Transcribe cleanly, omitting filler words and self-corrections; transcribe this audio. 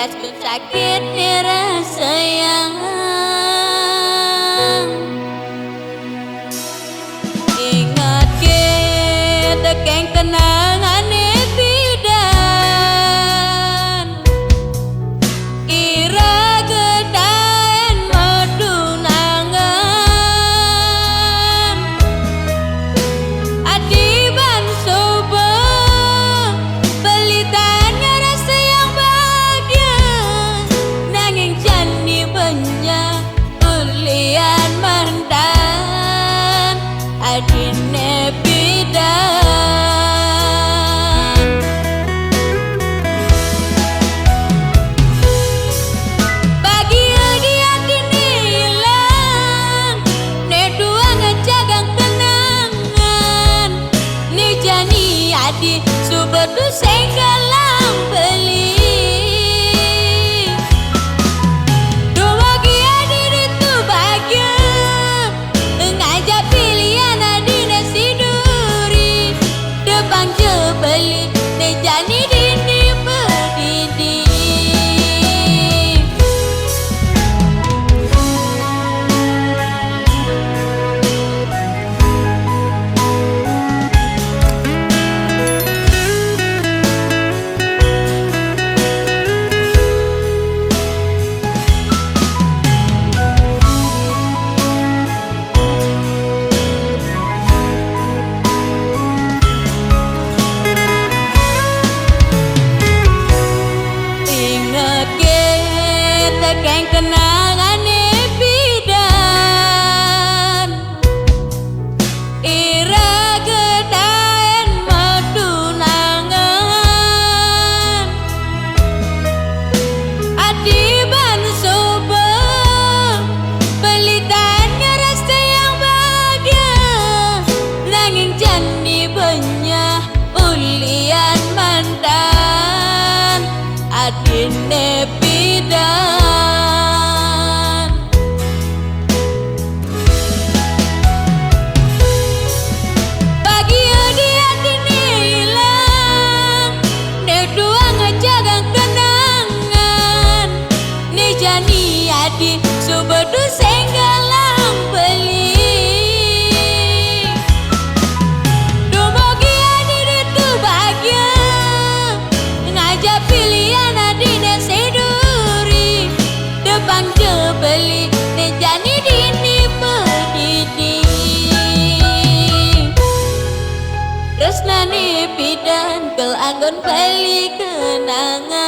bekas pun sakit rasa yang ingat kita keng kenangan bidan ira gedaen medunangan adiban soba pelitanya rasa yang bahagia nanging jani banyak ulian mantan adine bidan bahagia di hati ni hilang ne dua ngejagang kenangan ni jani adi subedu senggalang beli dua gia diri tu bahagia ngajak pilihan adina siduri depan je beli ne jani dini berdidi ingat kita keng kenangan bidan ira gedaen medunangan adiban soba pelitanya rasa yang bahagia nanging jani banyak ulian mantan adine bidan bahagia di hati ni hilang ne dua ngejagang kenangan ni jani adi subedu senggalang beli dua gia diri tu bahagia ngajak pilihan adina seduri depan je beli ne jani dini berdidi resnani bidan kel anggon beli kenangan